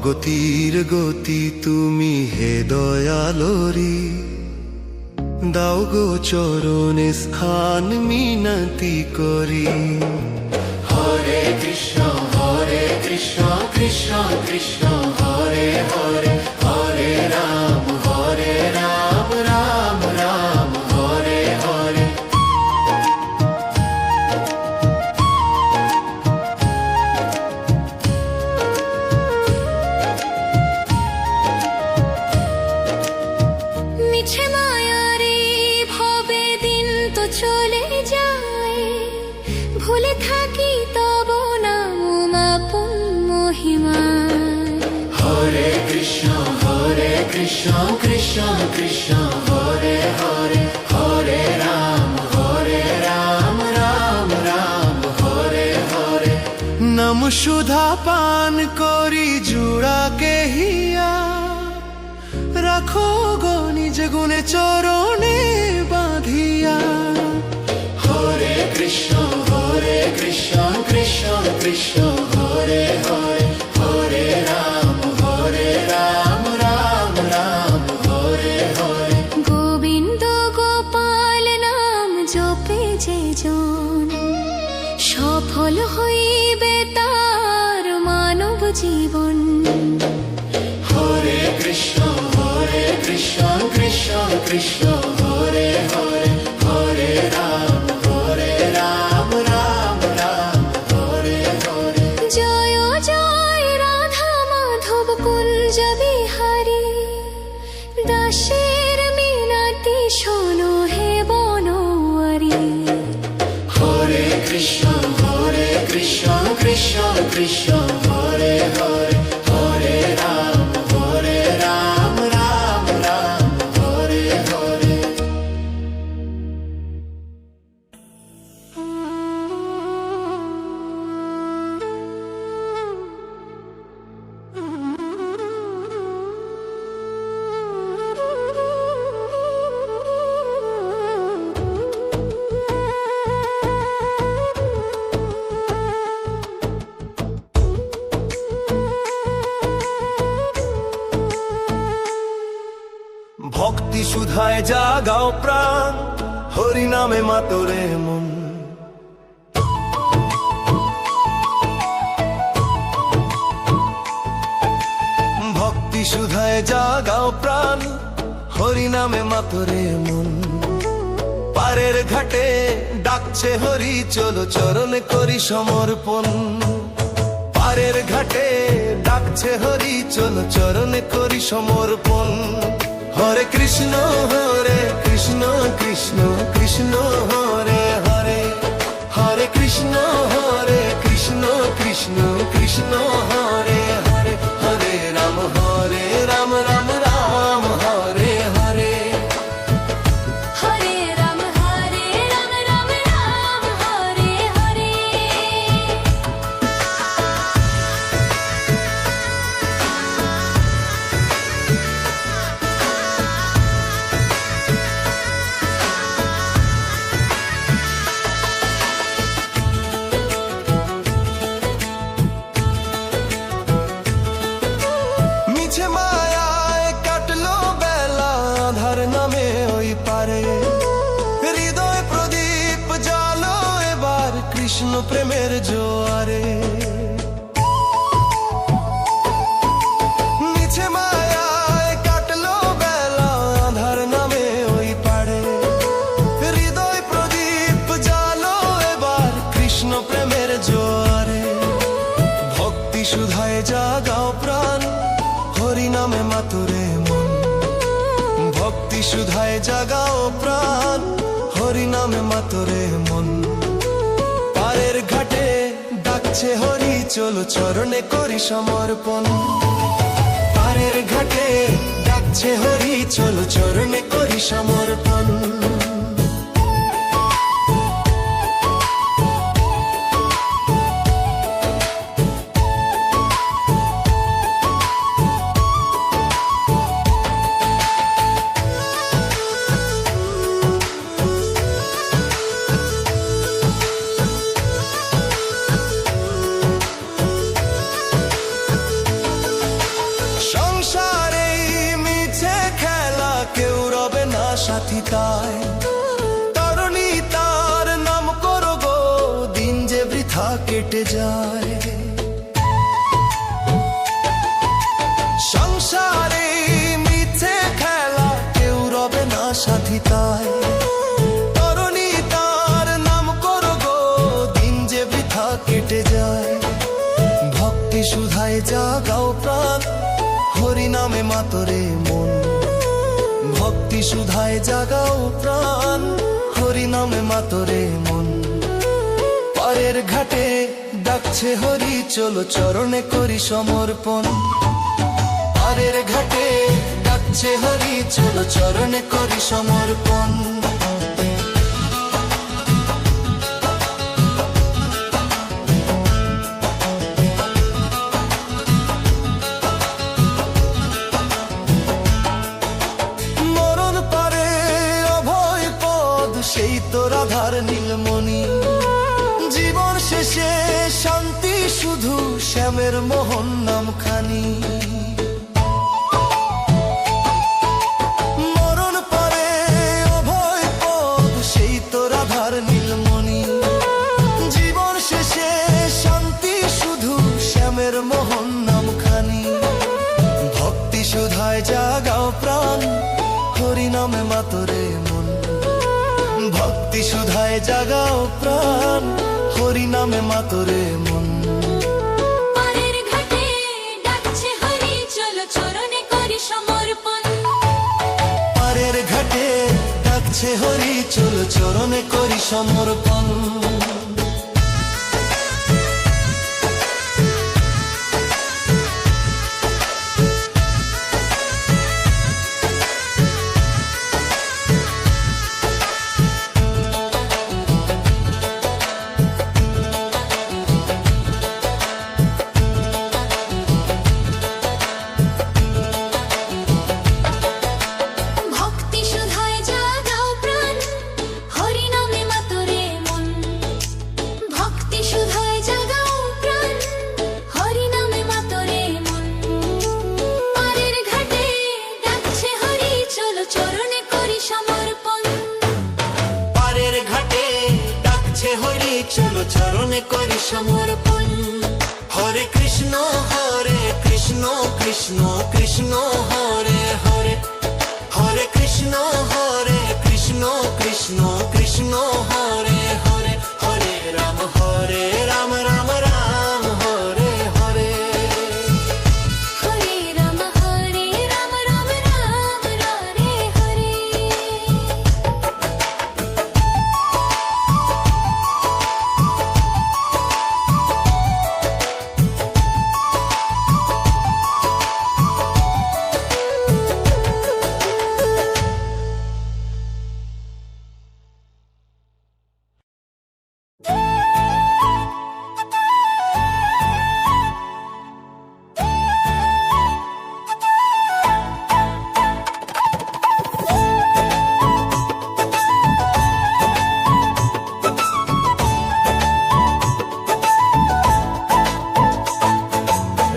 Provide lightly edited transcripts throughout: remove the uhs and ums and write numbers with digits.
গতির গতি তুমি হে দয়ালোরি, দাও গো চরণে স্থান মিনতি করি। হরে কৃষ্ণ কৃষ্ণ কৃষ্ণ হরে হরে, হরে রাম রাম রাম হরে হরে। মিছে মায়ারে ভবে দিন তো চলে যায়, ভুলে থাকি তব নাম আপন মহিমা। হরে কৃষ্ণ কৃষ্ণ কৃষ্ণ হরে হরে, হরে রাম রাম রাম হরে হরে। নাম সুধা পান করি জুড়াকে হিয়া, রাখো গো নিজ গুণে চরণে বাঁধিয়া। হরে কৃষ্ণ কৃষ্ণ কৃষ্ণ হরে হরে, হরে রাম রাম রাম হরে হরে। গোবিন্দ গোপাল নাম জপে যে জন, সফল হইবে তার মানব জীবন। হরে কৃষ্ণ কৃষ্ণ কৃষ্ণ হরে হরে, হরে রাম রাম রাম হরে হরে। জয় জয় রাধা মাধব কুঞ্জ বিহারী, দাসের মিনতি শোনো হে বনোয়ারি। হরে কৃষ্ণ কৃষ্ণ কৃষ্ণ হরে হরে, হরে রাম রাম রাম হরে হরে। ভক্তি সুধায় জাগাও প্রাণ, হরি নামে মাতরে মন। ভক্তি সুধায় জাগাও প্রাণ, হরি নামে মাতরে মন। পারের ঘাটে ডাকছে হরি, চলো চরণে করি সমর্পণ। পারের ঘাটে ডাকছে হরি, চলো চরণে করি সমর্পণ। হরে কৃষ্ণ কৃষ্ণ কৃষ্ণ হরে হরে, হরে কৃষ্ণ কৃষ্ণ কৃষ্ণ হরে হরে। হরে রাম রাম রাম হরে হরে। হরে রাম রাম রাম হরে হরে। মিছে মায়ায় কাটলো বেলা, আধার নামে ওই পারে। হৃদয় প্রদীপ জ্বালো এবার কৃষ্ণ প্রেমের জোয়ারে। মিছে মায়ায় কাটলো বেলা, আধার নামে ওই পারে। হৃদয় প্রদীপ জ্বালো এবার কৃষ্ণ প্রেমের জোয়ারে। ভক্তি সুধায় জাগাও প্রাণ, হরি নামে মাতুরে মন। ভক্তি সুধায় জাগাও প্রাণ, হরি নামে মাতুরে মন। পারের ঘাটে ডাকছে হরি, চলো চরণে করি সমর্পণ। পারের ঘাটে ডাকছে হরি, চলো চরণে করি সমর্পণ। তাই। তরুণী তার নাম করো গো, দিন যে বৃথা কেটে যায়। সংসারে মিথ্যে খেলা, কেউ রবে না সাথী তাই। তরুণী তার নাম করো গো, দিন যে বৃথা কেটে যায়। ভক্তি সুধায় জাগাও প্রাণ, হরি নামে মাতরে মন। ভক্তি সুধায় জাগাও প্রাণ, হরি নামে মাতরে মন। পারের ঘাটে ডাকছে হরি, চলো চরণে করি সমর্পণ। পারের ঘাটে ডাকছে হরি, চলো চরণে করি সমর্পণ। মরণ পারে অভয় পদ, সেই তো রাধার নীলমণি। জীবন শেষে শান্তি শুধু শ্যামের মোহন নামখানি। মরণ পারে অভয় পদ, সেই তো রাধার নীলমণি। জীবন শেষে শান্তি শুধু শ্যামের মোহন নামখানি। ভক্তি সুধায় জাগাও প্রাণ, হরি নামে মাতরে মন। ভক্তি সুধায় জাগাও প্রাণ, হরি নামে মাতরে মন। পারের ঘাটে ডাকছে হরি, চলো চরণে করি সমর্পণ। পারের ঘাটে ডাকছে হরি, চলো চরণে করি সমর্পণ। ভক্তি সুধায় জাগাও প্রাণ, হরি নামে মাতরে মন। ভক্তি সুধায় জাগাও প্রাণ, হরি নামে মাতরে মন। পারের ঘাটে ডাকছে হরি, চলো চরণে করি সমর্পণ। পারের ঘাটে ডাকছে হরি, চলো চরণে করি সমর্পণ। হরে কৃষ্ণ কৃষ্ণ কৃষ্ণ হরে হরে। হরে কৃষ্ণ কৃষ্ণ কৃষ্ণ হরে হরে। হরে রাম রাম রাম হরে হরে। হরে রাম রাম রাম হরে হরে।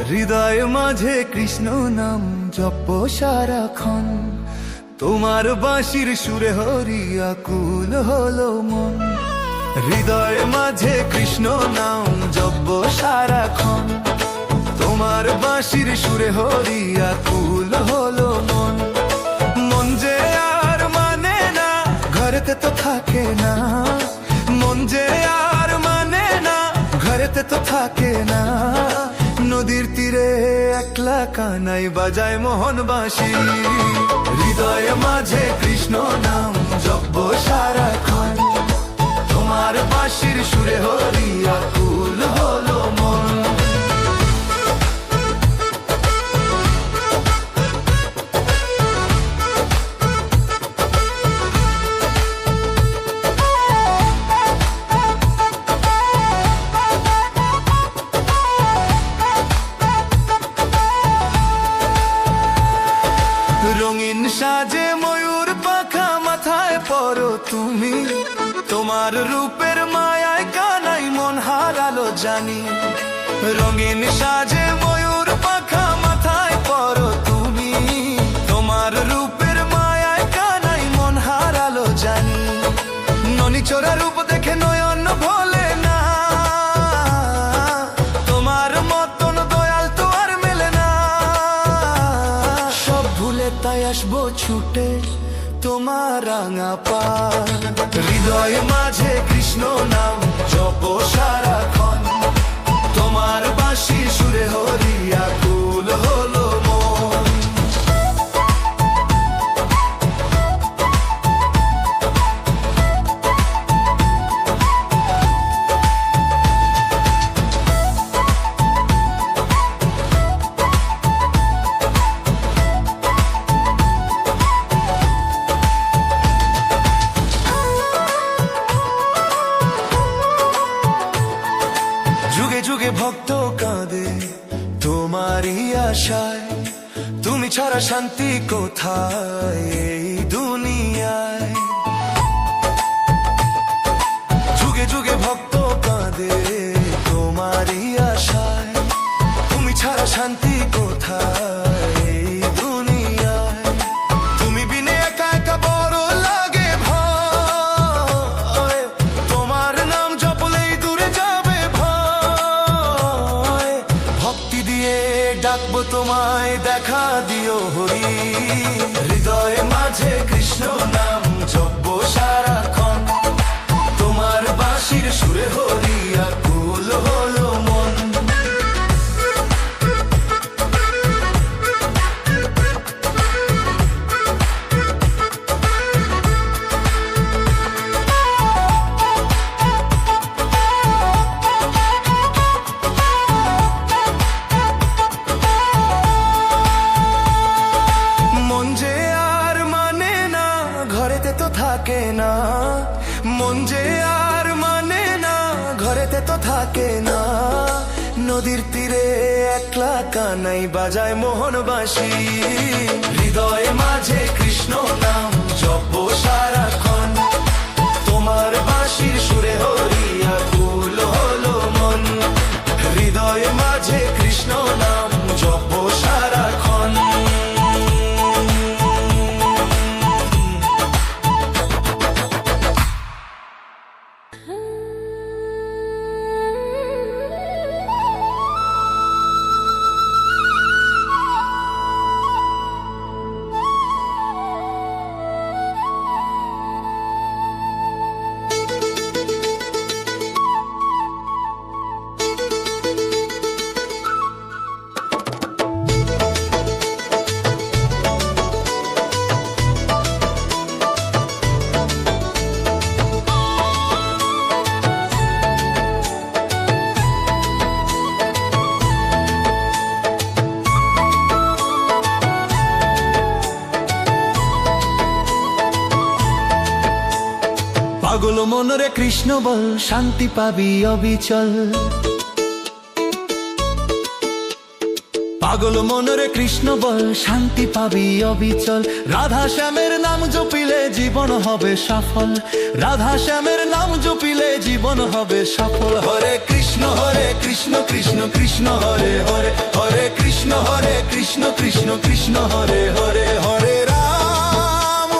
হৃদয় মাঝে কৃষ্ণ নাম জপ সারাক্ষণ। তোমার বাঁশির সুরে হরি আকুল হলো মন। হৃদয় মাঝে কৃষ্ণ নাম জপ সারাক্ষণ। তোমার বাঁশির সুরে হরি আকুল হলো মন। মন যে আর মানে না, ঘরেতে তো থাকে না। মন যে আর মানে না, ঘরেতে তো থাকে না। নদীর তীরে একলা কানাই বাজায় মোহন বাঁশি। হৃদয় মাঝে কৃষ্ণ নাম জপ সারাক্ষণ। তোমার বাঁশির সুরে হরি আকুল হলো মন। রঙিন সাজে ময়ূর পাখা মাথায় পরো তুমি। তোমার রূপের মায়ায় কানাই মন হারালো জানি। রঙিন সাজে ময়ূর পাখা মাথায় পরো তুমি। তোমার রূপের মায়ায় কানাই মন হারালো ননিচোরা রূপ দেখে নয়ন ভোলে না, তোমার মতন দয়াল তো আর মেলে না। সব ভুলে তাই আসবো ছুটে তোমার রাঙা পার, হৃদয়ে মাঝে কৃষ্ণ নাম জপ সারাক্ষণ, তোমার বাঁশির সুরে হরিয়া কুল হলো মন। যুগে যুগে ভক্ত কাঁদে তোমারই আশায়, তুমি ছাড়া শান্তি কোথায় এই দুনিয়ায়। যুগে যুগে ভক্ত কাঁদে তোমারই আশায়, তুমি ছাড়া শান্তি কোথায় এই দুনিয়ায়। তুমি বিনে একা একা বড় লাগে ভয়, তোমার নাম জপলেই দূরে যাবে ভয়। ভক্তি দিয়ে ডাকবো তোমায় দেখা দিও হরি, হৃদয়ে মাঝে কৃষ্ণ নাম জপবো সারাক্ষণ, তোমার বাঁশির সুরে হরিয়া কুল হলো মন। মন যে আর মানে না ঘরেতে তো থাকে না, মন যে আর মানে না ঘরেতে তো থাকে না। নদীর তীরে একলা কানাই বাজায় মোহন বাঁশি, হৃদয়ে মাঝে কৃষ্ণ নাম জপবো সারাক্ষণ, তোমার বাঁশির সুরে হরিয়া কুল হলো মন। হৃদয়ে মাঝে কৃষ্ণ নাম জপবো সারাক্ষণ। পাগল মনরে কৃষ্ণ বল, শান্তি পাবি অবিচল। পাগল মনরে কৃষ্ণ বল, শান্তি পাবি অবিচল। রাধা শ্যামের নাম জপিলে জীবন হবে সফল, রাধা শ্যামের নাম জপিলে জীবন হবে সফল। হরে কৃষ্ণ কৃষ্ণ কৃষ্ণ হরে হরে, হরে কৃষ্ণ কৃষ্ণ কৃষ্ণ হরে হরে। হরে রাম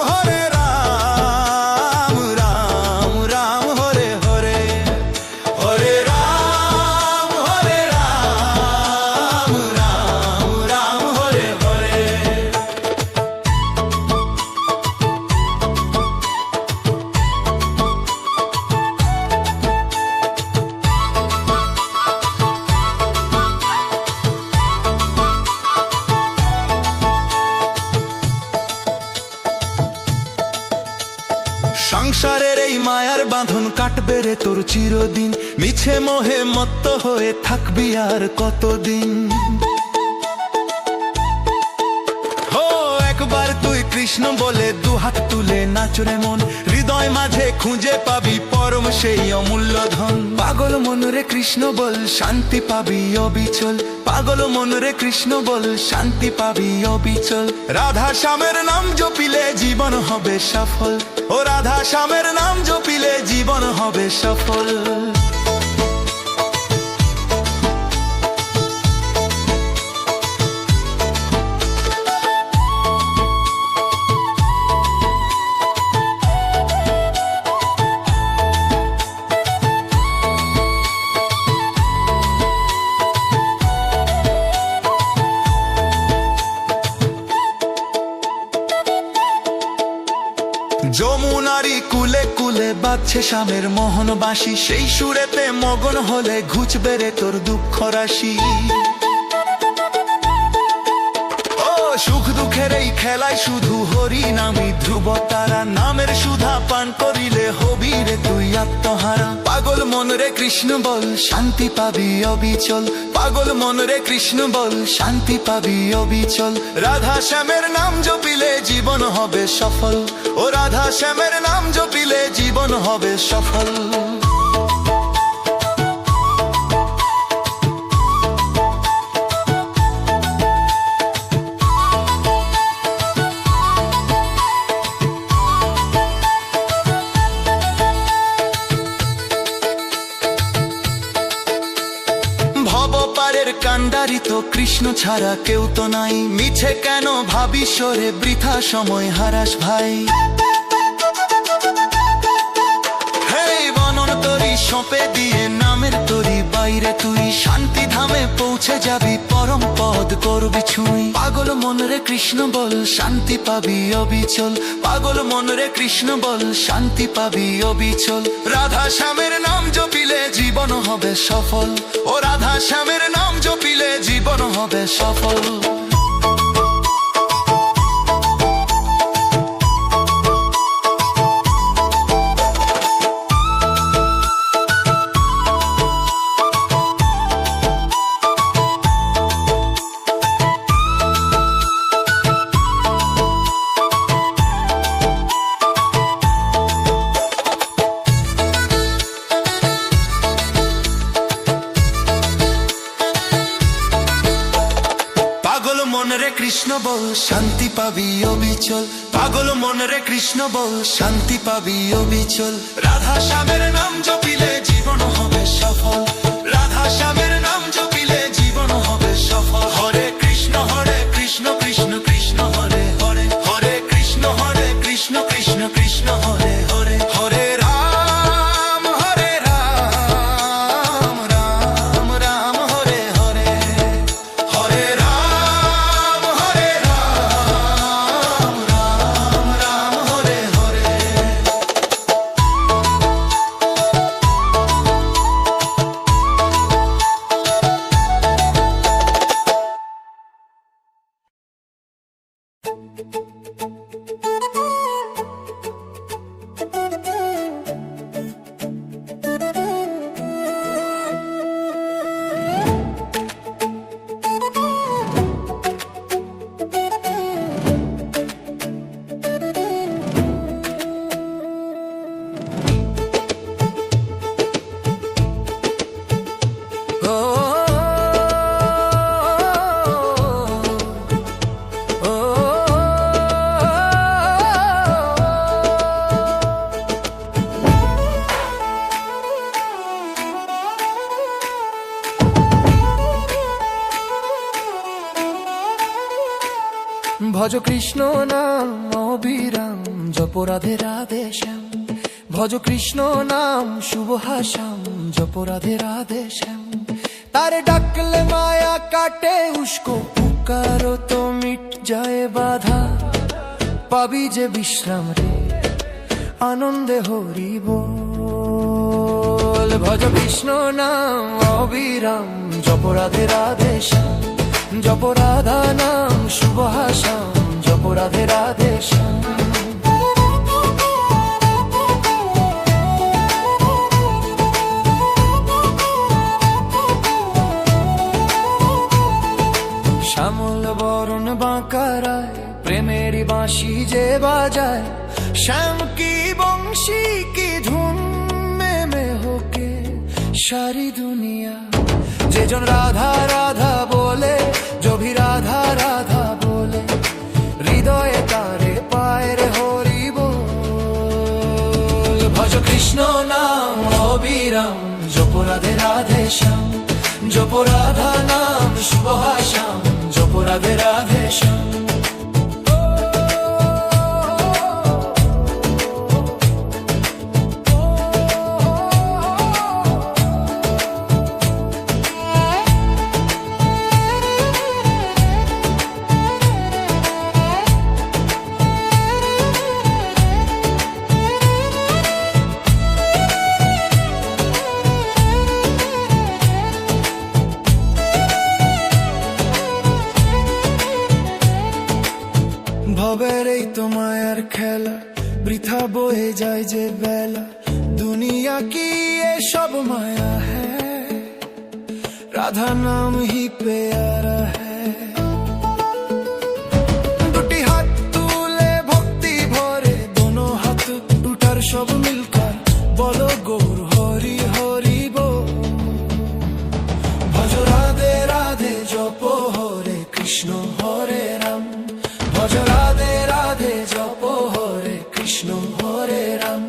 রাম রাম হরে হরে, হরে রাম রাম রাম হরে হরে। সংসারের এই মায়ার বাঁধন কাটবে রে তোর চিরদিন, মিছে মোহে মত্ত হয়ে থাকবি আর কতদিন। হো একবার তুই কৃষ্ণ বলে দুহাত তুলে নাচরে মন, হৃদয় মাঝে খুঁজে পাবি পরম সেই অমূল্য ধন। পাগল মনরে কৃষ্ণ বল, শান্তি পাবি অবিচল। পাগল মনরে কৃষ্ণ বল, শান্তি পাবি অবিচল। রাধা শ্যামের নাম জপিলে জীবন হবে সফল, ও রাধা শ্যামের নাম জপিলে জীবন হবে সফল। বাজছে শামের মোহন বাঁশি, সেই সুরেতে মগন হলে ঘুচবে রে তোর দুঃখ রাশি। ও সুখ দুঃখের এই খেলায় শুধু হরি নামি ধ্রুব তারা, নামের সুধা পান করিলে হবি রে তুই আত্মহারা। পাগল মন রে কৃষ্ণ বল শান্তি পাবি অবিচল, পাগল মন রে কৃষ্ণ বল শান্তি পাবি অবিচল। রাধা শ্যামের নাম জপিলে জীবন হবে সফল, ও রাধা শ্যামের নাম জপিলে জীবন হবে সফল। ভবপারের কান্ডারি তো কৃষ্ণ ছাড়া কেউ তো নাই, মিছে কেন ভাবিস রে বৃথা সময় হারাস ভাই। হেই বনন তরি সঁপে দিয়ে নামের তরি বাইরে তুই, শান্তি ধামে পৌঁছে যাবি পরম পদ করবি ছুঁই। পাগল মন রে কৃষ্ণ বল শান্তি পাবি অবিচল, পাগল মন রে কৃষ্ণ বল শান্তি পাবি অবিচল। রাধা শ্যামের নাম জপিলে জীবন হবে সফল, ও রাধা শ্যামের নাম জপিলে জীবন হবে সফল। পাগল মন রে কৃষ্ণ বল শান্তি পাবি অবিচল, পাগল মন রে কৃষ্ণ বল শান্তি পাবি অবিচল। রাধা শ্যামের নাম জপিলে জীবন হবে সফল, রাধা শ্যামের নাম জপিলে জীবন হবে সফল। হরে কৃষ্ণ কৃষ্ণ কৃষ্ণ হরে হরে, হরে কৃষ্ণ কৃষ্ণ কৃষ্ণ হরে হরে। হরে রাম রাম রাম হরে হরে, হরে রাম রাম রাম হরে হরে। ভজ কৃষ্ণ নাম অবিরাম জপ রাধে রাধে শ্যাম, ভজ কৃষ্ণ নাম শুভ হাসাম জপ রাধে রাধে শ্যাম। তারে ডাকলে মায়া কাটে উস্কো পুকারো তো মিট যায় বাধা, পাবি যে বিশ্রাম রে আনন্দে হরি বল। ভজ কৃষ্ণ নাম অবিরাম জপ রাধে রাধে শ্যাম, জপ রাধা নাম শুভ হাসাম জপ রাধে রাধে শ্যাম। শ্যামল বরণ বাঁকারায় প্রেমেরই বাঁশি যে বাজায়, শ্যাম কি বংশী কি ধুন মে হোকে সারি দুনিয়া। যেজন রাধা রাধা বলে, जो भी राधा राधा बोले, হৃদয়ে তারে পায় রে হরি বল। ভজ কৃষ্ণ নাম অবিরাম জপ রাধে রাধে শ্যাম, জপ রাধা নাম শুভ হাসাম জপ রাধে রাধে শ্যাম। খেলা বৃথা বয়ে যায় যে বেলা দুনিয়া কি এসব মায়া হ্যায় রাধা নাম হি প্যারা হ্যায় দুটি হাত তুলে ভক্তি ভরে দোনো হাত উঠার সব মিলকার বলো গৌর হরি হরি বল ভজ রাধে রাধে জপ হরে কৃষ্ণ হরে রাম ভজ রাধে রাধে জপ হরে কৃষ্ণ হরে রাম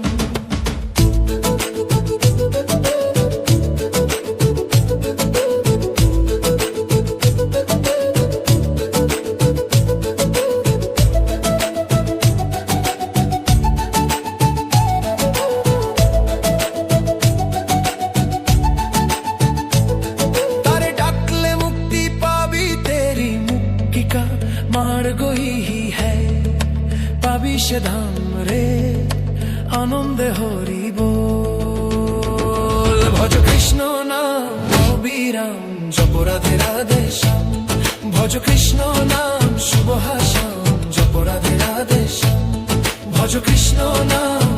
तारे डाकले मुक्ति पाबी तेरी मुक्ति का मार्ग ही है पाबी से धाम रे आनंद हरि बोल भज कृष्ण नाम अविराम जप राधे राधे श्याम भज कृष्ण नाम शुभ श्याम जप राधे राधे श्याम भज कृष्ण नाम